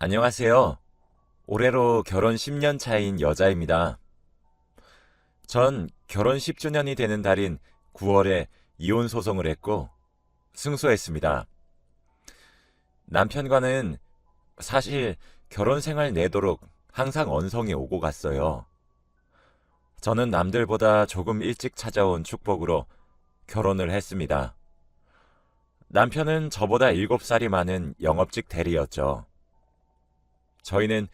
안녕하세요. 올해로 결혼 10년 차인 여자입니다. 전 결혼 10주년이 되는 달인 9월에 이혼 소송을 했고 승소했습니다. 남편과는 사실 결혼 생활 내도록 항상 언성이 오고 갔어요. 저는 남들보다 조금 일찍 찾아온 축복으로 결혼을 했습니다. 남편은 저보다 7살이 많은 영업직 대리였죠. 저희는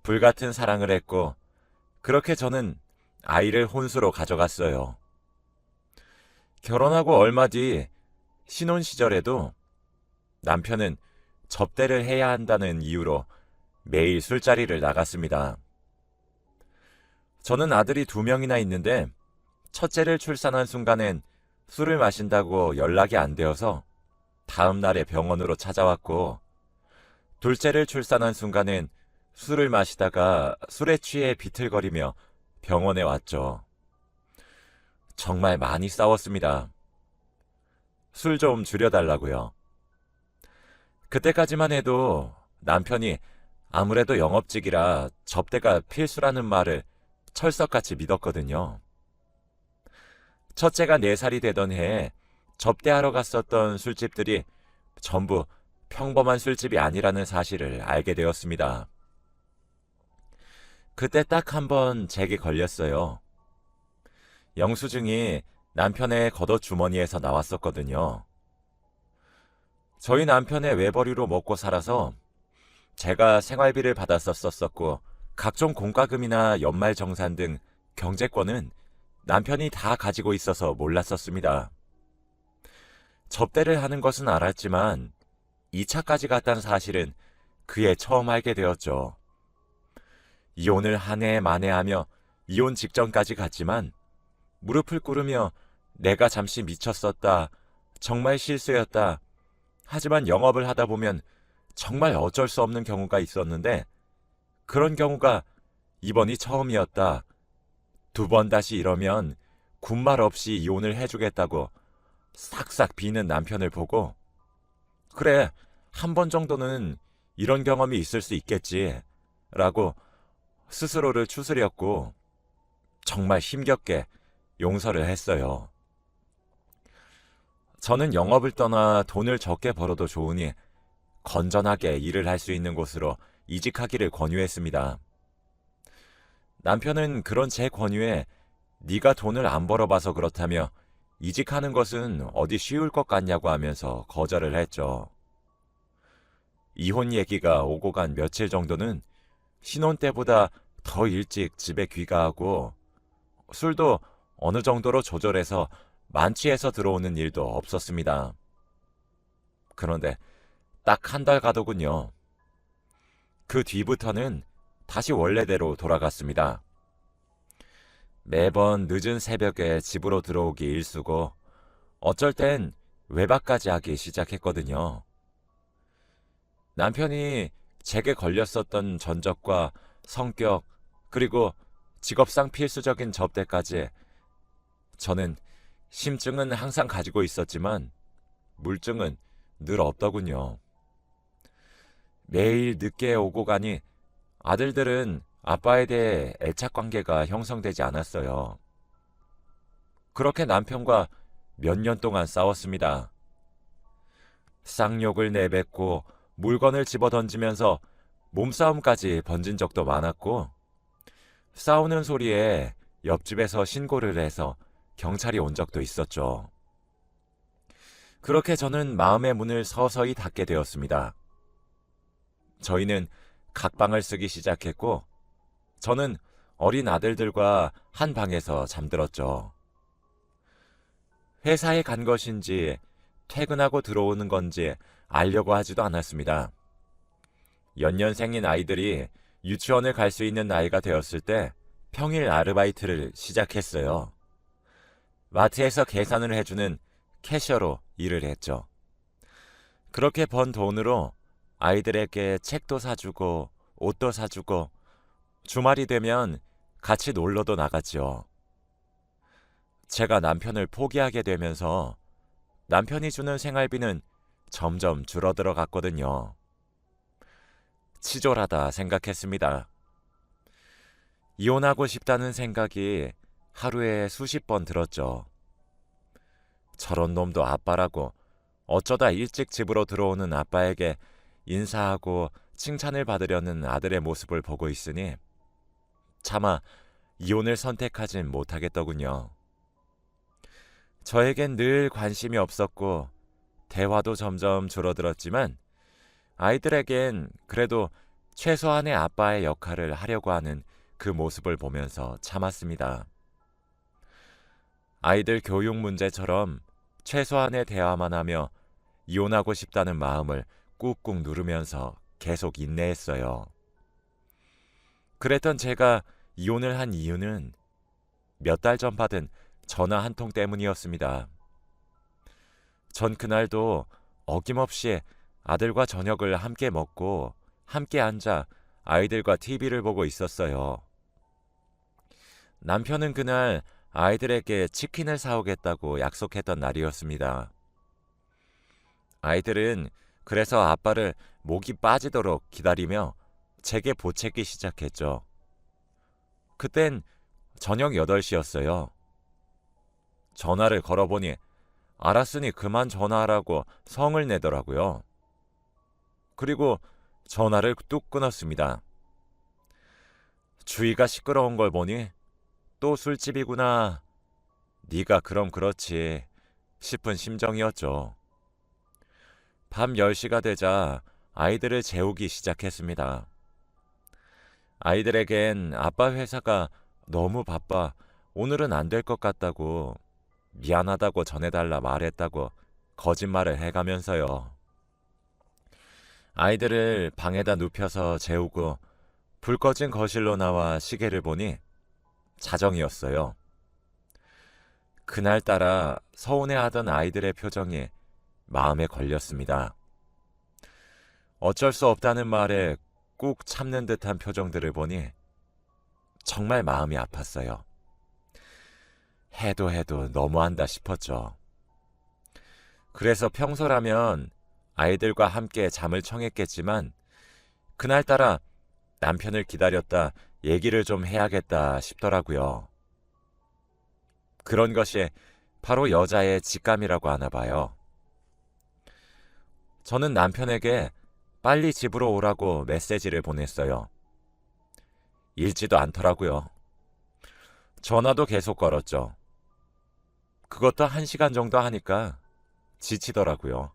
불같은 사랑을 했고 그렇게 저는 아이를 혼수로 가져갔어요. 결혼하고 얼마 뒤 신혼 시절에도 남편은 접대를 해야 한다는 이유로 매일 술자리를 나갔습니다. 저는 아들이 2명이나 있는데 첫째를 출산한 순간엔 술을 마신다고 연락이 안 되어서 다음 날에 병원으로 찾아왔고 둘째를 출산한 순간엔 술을 마시다가 술에 취해 비틀거리며 병원에 왔죠. 정말 많이 싸웠습니다. 술 좀 줄여달라고요. 그때까지만 해도 남편이 아무래도 영업직이라 접대가 필수라는 말을 철석같이 믿었거든요. 첫째가 4살이 되던 해에 접대하러 갔었던 술집들이 전부 평범한 술집이 아니라는 사실을 알게 되었습니다. 그때 딱 한 번 제게 걸렸어요. 영수증이 남편의 겉옷 주머니에서 나왔었거든요. 저희 남편의 외벌이로 먹고 살아서 제가 생활비를 받았었었고 각종 공과금이나 연말정산 등 경제권은 남편이 다 가지고 있어서 몰랐었습니다. 접대를 하는 것은 알았지만 2차까지 갔다는 사실은 그해 처음 알게 되었죠. 이혼을 한 해 만에하며 이혼 직전까지 갔지만 무릎을 꿇으며 내가 잠시 미쳤었다. 정말 실수였다. 하지만 영업을 하다 보면 정말 어쩔 수 없는 경우가 있었는데 그런 경우가 이번이 처음이었다. 2번 다시 이러면 군말 없이 이혼을 해주겠다고 싹싹 비는 남편을 보고 그래, 한 번 정도는 이런 경험이 있을 수 있겠지 라고 스스로를 추스렸고 정말 힘겹게 용서를 했어요. 저는 영업을 떠나 돈을 적게 벌어도 좋으니 건전하게 일을 할 수 있는 곳으로 이직하기를 권유했습니다. 남편은 그런 제 권유에 네가 돈을 안 벌어봐서 그렇다며 이직하는 것은 어디 쉬울 것 같냐고 하면서 거절을 했죠. 이혼 얘기가 오고 간 며칠 정도는 신혼 때보다 더 일찍 집에 귀가하고 술도 어느 정도로 조절해서 만취해서 들어오는 일도 없었습니다. 그런데 딱 한 달 가더군요. 그 뒤부터는 다시 원래대로 돌아갔습니다. 매번 늦은 새벽에 집으로 들어오기 일쑤고 어쩔 땐 외박까지 하기 시작했거든요. 남편이 제게 걸렸었던 전적과 성격 그리고 직업상 필수적인 접대까지 저는 심증은 항상 가지고 있었지만 물증은 늘 없더군요. 매일 늦게 오고 가니 아들들은 아빠에 대해 애착 관계가 형성되지 않았어요. 그렇게 남편과 몇 년 동안 싸웠습니다. 쌍욕을 내뱉고 물건을 집어던지면서 몸싸움까지 번진 적도 많았고 싸우는 소리에 옆집에서 신고를 해서 경찰이 온 적도 있었죠. 그렇게 저는 마음의 문을 서서히 닫게 되었습니다. 저희는 각방을 쓰기 시작했고 저는 어린 아들들과 한 방에서 잠들었죠. 회사에 간 것인지 퇴근하고 들어오는 건지 알려고 하지도 않았습니다. 연년생인 아이들이 유치원을 갈 수 있는 나이가 되었을 때 평일 아르바이트를 시작했어요. 마트에서 계산을 해주는 캐셔로 일을 했죠. 그렇게 번 돈으로 아이들에게 책도 사주고 옷도 사주고 주말이 되면 같이 놀러도 나갔죠. 제가 남편을 포기하게 되면서 남편이 주는 생활비는 점점 줄어들어 갔거든요. 치졸하다 생각했습니다. 이혼하고 싶다는 생각이 하루에 수십 번 들었죠. 저런 놈도 아빠라고 어쩌다 일찍 집으로 들어오는 아빠에게 인사하고 칭찬을 받으려는 아들의 모습을 보고 있으니 차마 이혼을 선택하진 못하겠더군요. 저에겐 늘 관심이 없었고 대화도 점점 줄어들었지만 아이들에겐 그래도 최소한의 아빠의 역할을 하려고 하는 그 모습을 보면서 참았습니다. 아이들 교육 문제처럼 최소한의 대화만 하며 이혼하고 싶다는 마음을 꾹꾹 누르면서 계속 인내했어요. 그랬던 제가 이혼을 한 이유는 몇 달 전 받은 전화 한 통 때문이었습니다. 전 그날도 어김없이 아들과 저녁을 함께 먹고 함께 앉아 아이들과 TV를 보고 있었어요. 남편은 그날 아이들에게 치킨을 사오겠다고 약속했던 날이었습니다. 아이들은 그래서 아빠를 목이 빠지도록 기다리며 제게 보채기 시작했죠. 그땐 저녁 8시였어요. 전화를 걸어보니 알았으니 그만 전화하라고 성을 내더라고요. 그리고 전화를 뚝 끊었습니다. 주위가 시끄러운 걸 보니 또 술집이구나. 네가 그럼 그렇지 싶은 심정이었죠. 밤 10시가 되자 아이들을 재우기 시작했습니다. 아이들에겐 아빠 회사가 너무 바빠 오늘은 안 될 것 같다고 미안하다고 전해달라 말했다고 거짓말을 해가면서요. 아이들을 방에다 눕혀서 재우고 불 꺼진 거실로 나와 시계를 보니 자정이었어요. 그날따라 서운해하던 아이들의 표정이 마음에 걸렸습니다. 어쩔 수 없다는 말에 꾹 참는 듯한 표정들을 보니 정말 마음이 아팠어요. 해도 너무한다 싶었죠. 그래서 평소라면 아이들과 함께 잠을 청했겠지만 그날따라 남편을 기다렸다 얘기를 좀 해야겠다 싶더라고요. 그런 것이 바로 여자의 직감이라고 하나 봐요. 저는 남편에게 빨리 집으로 오라고 메시지를 보냈어요. 읽지도 않더라고요. 전화도 계속 걸었죠. 그것도 1시간 정도 하니까 지치더라고요.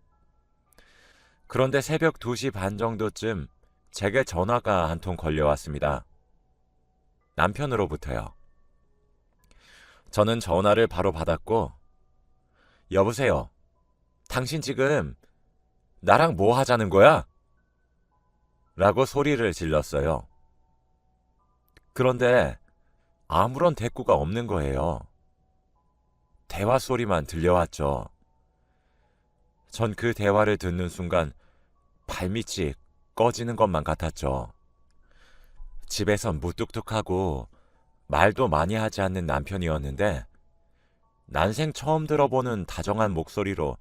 그런데 새벽 2시 반 정도쯤 제게 전화가 한 통 걸려왔습니다. 남편으로부터요. 저는 전화를 바로 받았고 여보세요. 당신 지금 나랑 뭐 하자는 거야? 라고 소리를 질렀어요. 그런데 아무런 대꾸가 없는 거예요. 대화 소리만 들려왔죠. 전 그 대화를 듣는 순간 발밑이 꺼지는 것만 같았죠. 집에선 무뚝뚝하고 말도 많이 하지 않는 남편이었는데 난생 처음 들어보는 다정한 목소리로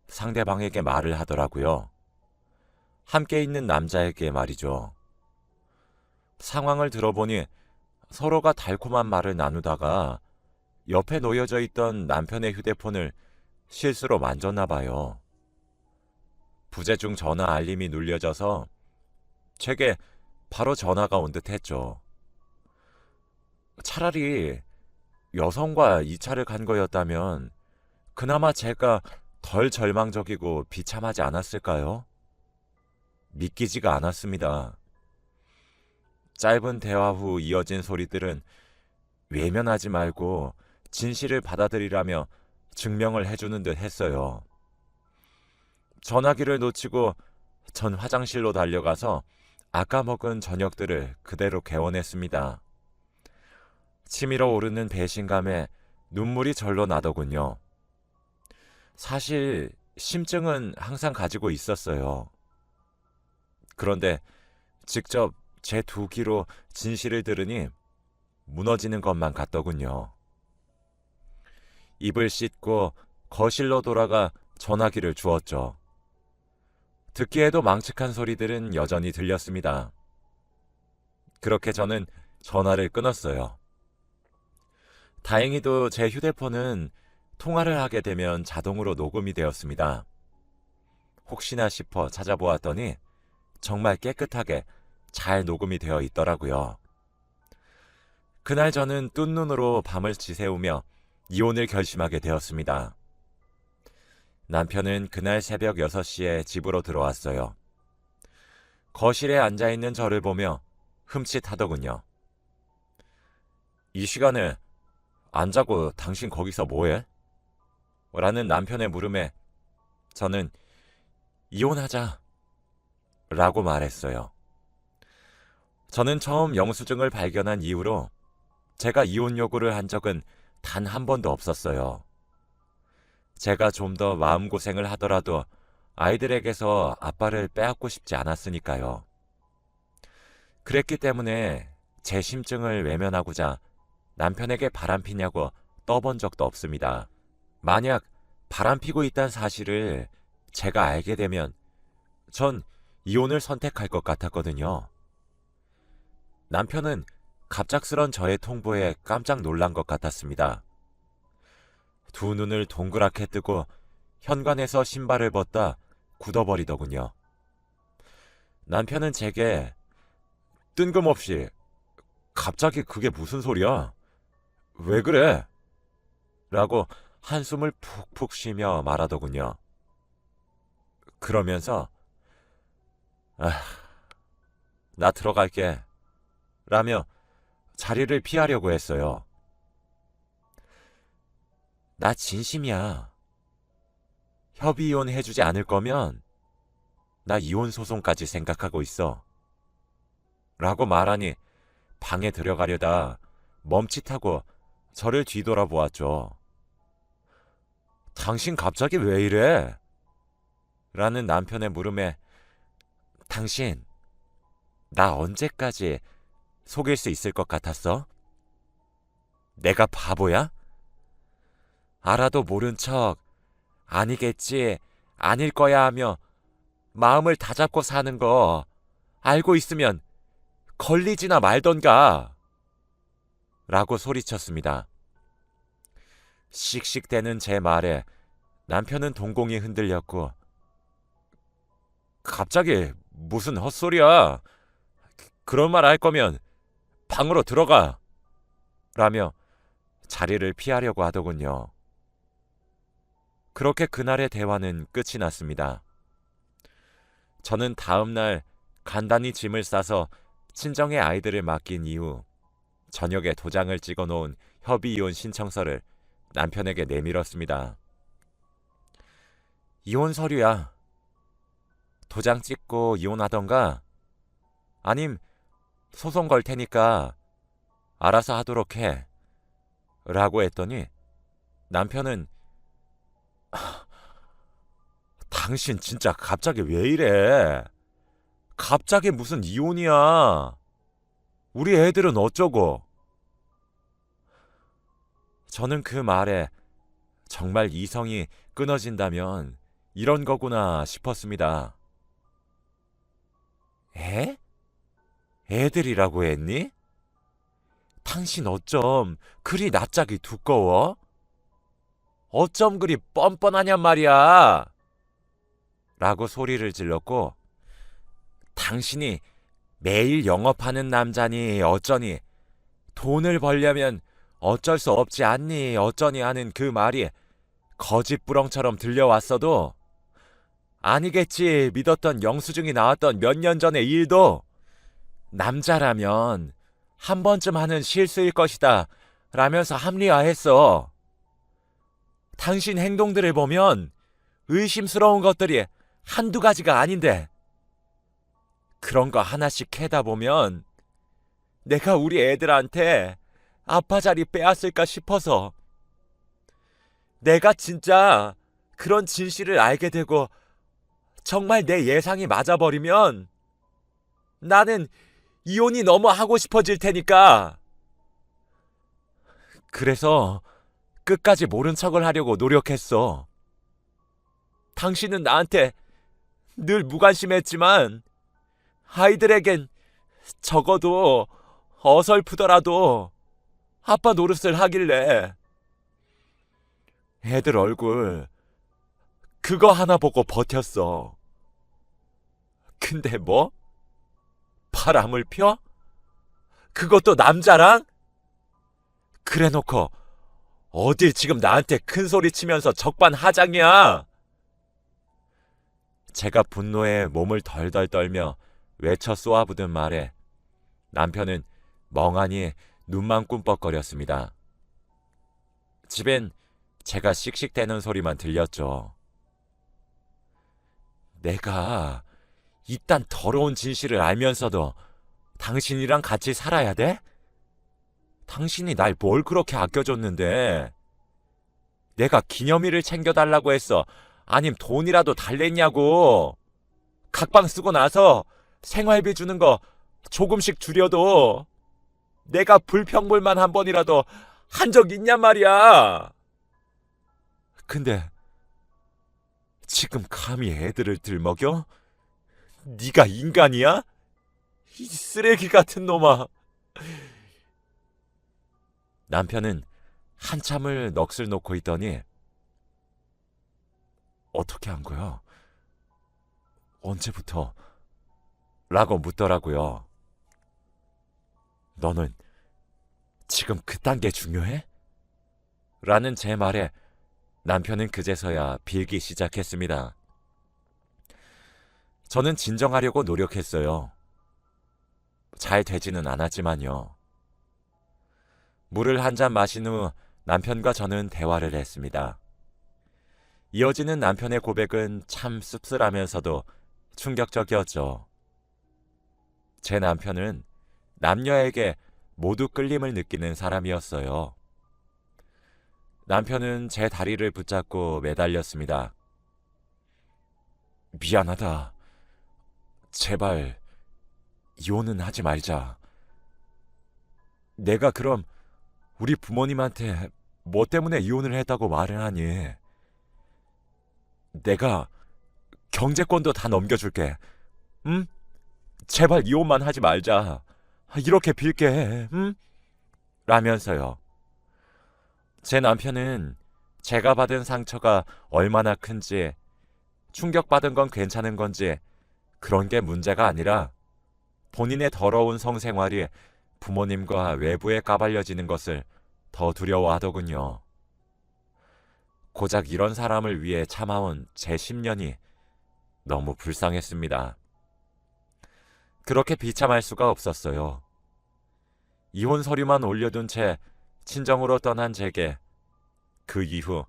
상대방에게 말을 하더라고요. 함께 있는 남자에게 말이죠. 상황을 들어보니 서로가 달콤한 말을 나누다가 옆에 놓여져 있던 남편의 휴대폰을 실수로 만졌나 봐요. 부재중 전화 알림이 눌려져서 제게 바로 전화가 온 듯 했죠. 차라리 여성과 2차를 간 거였다면 그나마 제가 덜 절망적이고 비참하지 않았을까요? 믿기지가 않았습니다. 짧은 대화 후 이어진 소리들은 외면하지 말고 진실을 받아들이라며 증명을 해주는 듯 했어요. 전화기를 놓치고 전 화장실로 달려가서 아까 먹은 저녁들을 그대로 개원했습니다. 치밀어 오르는 배신감에 눈물이 절로 나더군요. 사실 심증은 항상 가지고 있었어요. 그런데 직접 제 두 귀로 진실을 들으니 무너지는 것만 같더군요. 입을 씻고 거실로 돌아가 전화기를 주었죠. 듣기에도 망측한 소리들은 여전히 들렸습니다. 그렇게 저는 전화를 끊었어요. 다행히도 제 휴대폰은 통화를 하게 되면 자동으로 녹음이 되었습니다. 혹시나 싶어 찾아보았더니 정말 깨끗하게 잘 녹음이 되어 있더라고요. 그날 저는 뜬 눈으로 밤을 지새우며 이혼을 결심하게 되었습니다. 남편은 그날 새벽 6시에 집으로 들어왔어요. 거실에 앉아있는 저를 보며 흠칫하더군요. 이 시간에 안 자고 당신 거기서 뭐해? 라는 남편의 물음에 저는 이혼하자 라고 말했어요. 저는 처음 영수증을 발견한 이후로 제가 이혼 요구를 한 적은 단 한 번도 없었어요. 제가 좀 더 마음고생을 하더라도 아이들에게서 아빠를 빼앗고 싶지 않았으니까요. 그랬기 때문에 제 심증을 외면하고자 남편에게 바람피냐고 떠본 적도 없습니다. 만약 바람피고 있다는 사실을 제가 알게 되면 전 이혼을 선택할 것 같았거든요. 남편은 갑작스런 저의 통보에 깜짝 놀란 것 같았습니다. 두 눈을 동그랗게 뜨고 현관에서 신발을 벗다 굳어버리더군요. 남편은 제게 뜬금없이 갑자기 그게 무슨 소리야? 왜 그래? 라고 한숨을 푹푹 쉬며 말하더군요. 그러면서 나 들어갈게 라며 자리를 피하려고 했어요. 나 진심이야. 협의 이혼 해주지 않을 거면 나 이혼 소송까지 생각하고 있어. 라고 말하니 방에 들어가려다 멈칫하고 저를 뒤돌아보았죠. 당신 갑자기 왜 이래? 라는 남편의 물음에 당신 나 언제까지 속일 수 있을 것 같았어? 내가 바보야? 알아도 모른 척 아니겠지, 아닐 거야 하며 마음을 다잡고 사는 거 알고 있으면 걸리지나 말던가 라고 소리쳤습니다. 씩씩대는 제 말에 남편은 동공이 흔들렸고 갑자기 무슨 헛소리야. 그런 말 할 거면 방으로 들어가 라며 자리를 피하려고 하더군요. 그렇게 그날의 대화는 끝이 났습니다. 저는 다음 날 간단히 짐을 싸서 친정의 아이들을 맡긴 이후 저녁에 도장을 찍어 놓은 협의 이혼 신청서를 남편에게 내밀었습니다. 이혼 서류야. 도장 찍고 이혼하던가 아님 소송 걸 테니까 알아서 하도록 해 라고 했더니 남편은 당신 진짜 갑자기 왜 이래? 갑자기 무슨 이혼이야? 우리 애들은 어쩌고? 저는 그 말에 정말 이성이 끊어진다면 이런 거구나 싶었습니다. 애? 애들이라고 했니? 당신 어쩜 그리 낯짝이 두꺼워? 어쩜 그리 뻔뻔하냔 말이야. 라고 소리를 질렀고 당신이 매일 영업하는 남자니 어쩌니 돈을 벌려면 어쩔 수 없지 않니 어쩌니 하는 그 말이 거짓부렁처럼 들려왔어도 아니겠지 믿었던 영수증이 나왔던 몇 년 전의 일도 남자라면 한 번쯤 하는 실수일 것이다 라면서 합리화했어. 당신 행동들을 보면 의심스러운 것들이 한두 가지가 아닌데 그런 거 하나씩 캐다 보면 내가 우리 애들한테 아빠 자리 빼앗을까 싶어서 내가 진짜 그런 진실을 알게 되고 정말 내 예상이 맞아버리면 나는 이혼이 너무 하고 싶어질 테니까 그래서 끝까지 모른 척을 하려고 노력했어. 당신은 나한테 늘 무관심했지만 아이들에겐 적어도 어설프더라도 아빠 노릇을 하길래 애들 얼굴 그거 하나 보고 버텼어. 근데 뭐? 바람을 펴? 그것도 남자랑? 그래놓고 어딜 지금 나한테 큰 소리 치면서 적반하장이야. 제가 분노에 몸을 덜덜 떨며 외쳐 쏘아부든 말에 남편은 멍하니 눈만 꿈뻑거렸습니다. 집엔 제가 씩씩대는 소리만 들렸죠. 내가 이딴 더러운 진실을 알면서도 당신이랑 같이 살아야 돼? 당신이 날 뭘 그렇게 아껴줬는데? 내가 기념일을 챙겨달라고 했어. 아님 돈이라도 달랬냐고. 각방 쓰고 나서 생활비 주는 거 조금씩 줄여도 내가 불평불만 한 번이라도 한 적 있냔 말이야. 근데 지금 감히 애들을 들먹여? 네가 인간이야? 이 쓰레기 같은 놈아. 남편은 한참을 넋을 놓고 있더니 어떻게 한 거야? 언제부터? 라고 묻더라고요. 너는 지금 그딴 게 중요해? 라는 제 말에 남편은 그제서야 빌기 시작했습니다. 저는 진정하려고 노력했어요. 잘 되지는 않았지만요. 물을 한 잔 마신 후 남편과 저는 대화를 했습니다. 이어지는 남편의 고백은 참 씁쓸하면서도 충격적이었죠. 제 남편은 남녀에게 모두 끌림을 느끼는 사람이었어요. 남편은 제 다리를 붙잡고 매달렸습니다. 미안하다. 제발 이혼은 하지 말자. 내가 그럼 우리 부모님한테 뭐 때문에 이혼을 했다고 말을 하니? 내가 경제권도 다 넘겨줄게. 응? 제발 이혼만 하지 말자. 이렇게 빌게. 응? 라면서요. 제 남편은 제가 받은 상처가 얼마나 큰지, 충격받은 건 괜찮은 건지 그런 게 문제가 아니라 본인의 더러운 성생활이 부모님과 외부에 까발려지는 것을 더 두려워하더군요. 고작 이런 사람을 위해 참아온 제 10년이 너무 불쌍했습니다. 그렇게 비참할 수가 없었어요. 이혼 서류만 올려둔 채 친정으로 떠난 제게 그 이후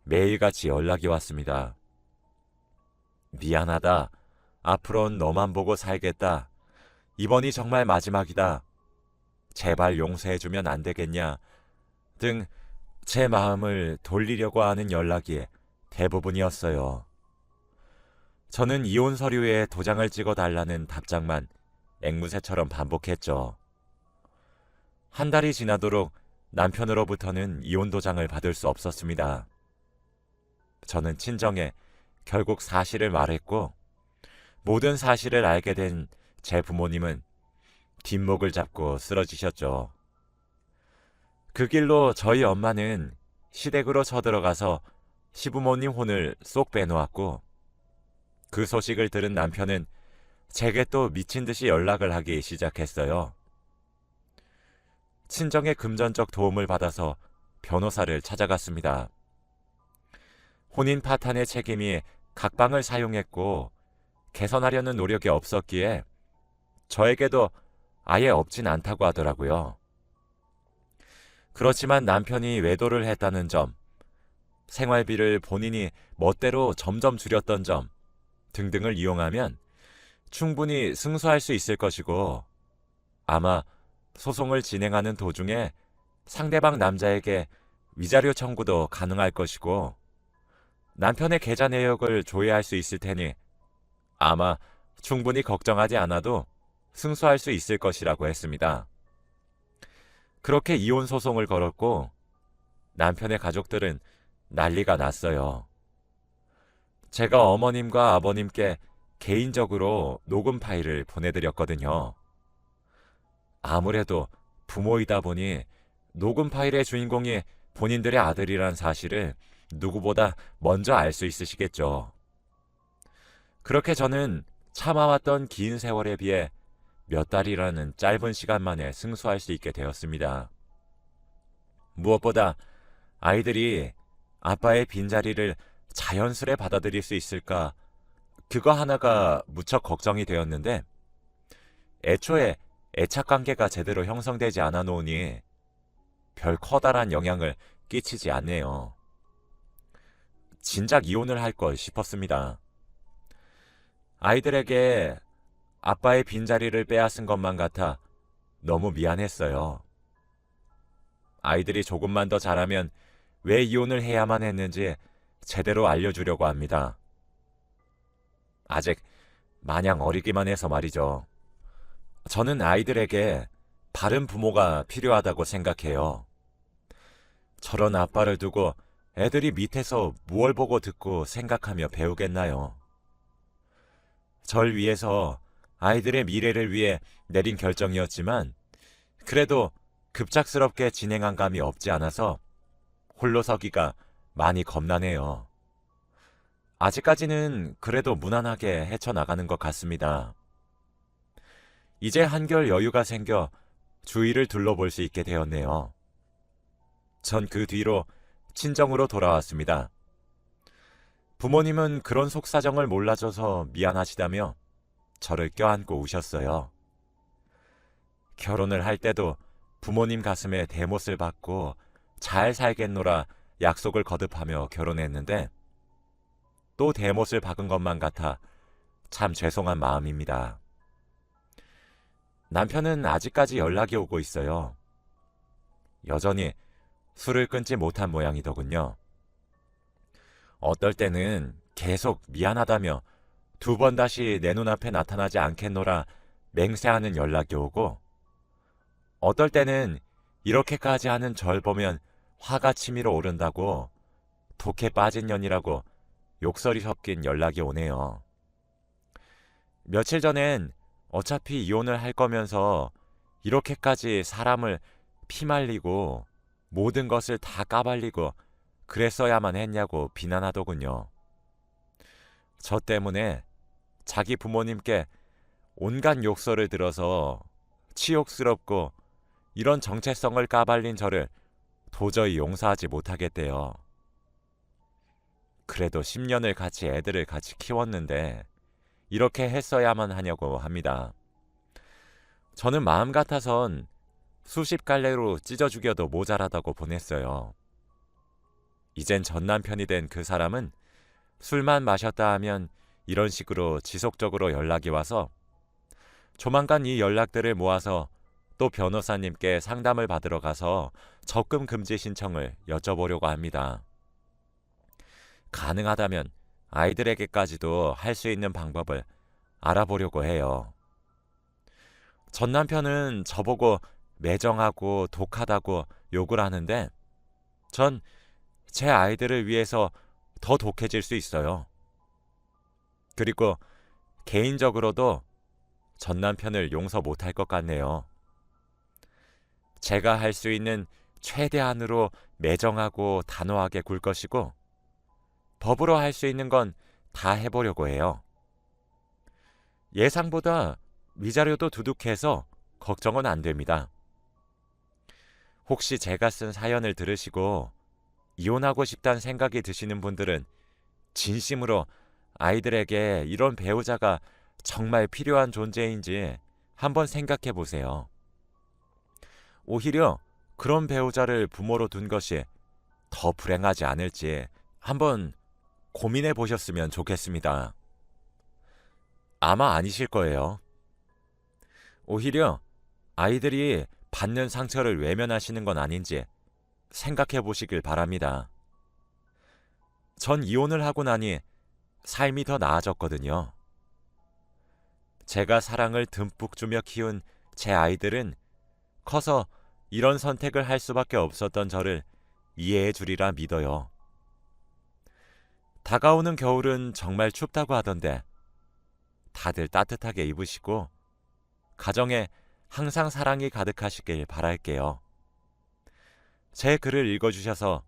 매일같이 연락이 왔습니다. 미안하다. 앞으로는 너만 보고 살겠다. 이번이 정말 마지막이다. 제발 용서해주면 안 되겠냐. 등 제 마음을 돌리려고 하는 연락이 대부분이었어요. 저는 이혼 서류에 도장을 찍어달라는 답장만 앵무새처럼 반복했죠. 한 달이 지나도록 남편으로부터는 이혼 도장을 받을 수 없었습니다. 저는 친정에 결국 사실을 말했고 모든 사실을 알게 된 제 부모님은 뒷목을 잡고 쓰러지셨죠. 그 길로 저희 엄마는 시댁으로 쳐들어가서 시부모님 혼을 쏙 빼놓았고 그 소식을 들은 남편은 제게 또 미친 듯이 연락을 하기 시작했어요. 친정의 금전적 도움을 받아서 변호사를 찾아갔습니다. 혼인 파탄의 책임이 각방을 사용했고 개선하려는 노력이 없었기에 저에게도 아예 없진 않다고 하더라고요. 그렇지만 남편이 외도를 했다는 점, 생활비를 본인이 멋대로 점점 줄였던 점 등등을 이용하면 충분히 승소할 수 있을 것이고 아마 소송을 진행하는 도중에 상대방 남자에게 위자료 청구도 가능할 것이고 남편의 계좌 내역을 조회할 수 있을 테니 아마 충분히 걱정하지 않아도 승소할 수 있을 것이라고 했습니다. 그렇게 이혼 소송을 걸었고 남편의 가족들은 난리가 났어요. 제가 어머님과 아버님께 개인적으로 녹음 파일을 보내드렸거든요. 아무래도 부모이다 보니 녹음 파일의 주인공이 본인들의 아들이란 사실을 누구보다 먼저 알 수 있으시겠죠. 그렇게 저는 참아왔던 긴 세월에 비해 몇 달이라는 짧은 시간 만에 승소할 수 있게 되었습니다. 무엇보다 아이들이 아빠의 빈자리를 자연스레 받아들일 수 있을까, 그거 하나가 무척 걱정이 되었는데, 애초에 애착관계가 제대로 형성되지 않아 놓으니 별 커다란 영향을 끼치지 않네요. 진작 이혼을 할 걸 싶었습니다. 아이들에게 아빠의 빈자리를 빼앗은 것만 같아 너무 미안했어요. 아이들이 조금만 더 자라면 왜 이혼을 해야만 했는지 제대로 알려주려고 합니다. 아직 마냥 어리기만 해서 말이죠. 저는 아이들에게 바른 부모가 필요하다고 생각해요. 저런 아빠를 두고 애들이 밑에서 무얼 보고 듣고 생각하며 배우겠나요? 절 위해서 아이들의 미래를 위해 내린 결정이었지만 그래도 급작스럽게 진행한 감이 없지 않아서 홀로 서기가 많이 겁나네요. 아직까지는 그래도 무난하게 헤쳐나가는 것 같습니다. 이제 한결 여유가 생겨 주위를 둘러볼 수 있게 되었네요. 전 그 뒤로 친정으로 돌아왔습니다. 부모님은 그런 속사정을 몰라줘서 미안하시다며 저를 껴안고 우셨어요. 결혼을 할 때도 부모님 가슴에 대못을 받고 잘 살겠노라 약속을 거듭하며 결혼했는데 또 대못을 박은 것만 같아 참 죄송한 마음입니다. 남편은 아직까지 연락이 오고 있어요. 여전히 술을 끊지 못한 모양이더군요. 어떨 때는 계속 미안하다며 2번 다시 내 눈앞에 나타나지 않겠노라 맹세하는 연락이 오고, 어떨 때는 이렇게까지 하는 절 보면 화가 치밀어 오른다고 독해 빠진 년이라고 욕설이 섞인 연락이 오네요. 며칠 전엔 어차피 이혼을 할 거면서 이렇게까지 사람을 피말리고 모든 것을 다 까발리고 그랬어야만 했냐고 비난하더군요. 저 때문에 자기 부모님께 온갖 욕설을 들어서 치욕스럽고 이런 정체성을 까발린 저를 도저히 용서하지 못하겠대요. 그래도 10년을 같이 애들을 같이 키웠는데 이렇게 했어야만 하냐고 합니다. 저는 마음 같아선 수십 갈래로 찢어 죽여도 모자라다고 보냈어요. 이젠 전 남편이 된 그 사람은 술만 마셨다 하면 이런 식으로 지속적으로 연락이 와서 조만간 이 연락들을 모아서 또 변호사님께 상담을 받으러 가서 적금 금지 신청을 여쭤보려고 합니다. 가능하다면 아이들에게까지도 할 수 있는 방법을 알아보려고 해요. 전 남편은 저보고 매정하고 독하다고 욕을 하는데 전 제 아이들을 위해서 더 독해질 수 있어요. 그리고 개인적으로도 전 남편을 용서 못할 것 같네요. 제가 할 수 있는 최대한으로 매정하고 단호하게 굴 것이고 법으로 할 수 있는 건 다 해보려고 해요. 예상보다 위자료도 두둑해서 걱정은 안 됩니다. 혹시 제가 쓴 사연을 들으시고 이혼하고 싶다는 생각이 드시는 분들은 진심으로 아이들에게 이런 배우자가 정말 필요한 존재인지 한번 생각해 보세요. 오히려 그런 배우자를 부모로 둔 것이 더 불행하지 않을지 한번 고민해 보셨으면 좋겠습니다. 아마 아니실 거예요. 오히려 아이들이 받는 상처를 외면하시는 건 아닌지 생각해 보시길 바랍니다. 전 이혼을 하고 나니 삶이 더 나아졌거든요. 제가 사랑을 듬뿍 주며 키운 제 아이들은 커서 이런 선택을 할 수밖에 없었던 저를 이해해 주리라 믿어요. 다가오는 겨울은 정말 춥다고 하던데 다들 따뜻하게 입으시고 가정에 항상 사랑이 가득하시길 바랄게요. 제 글을 읽어주셔서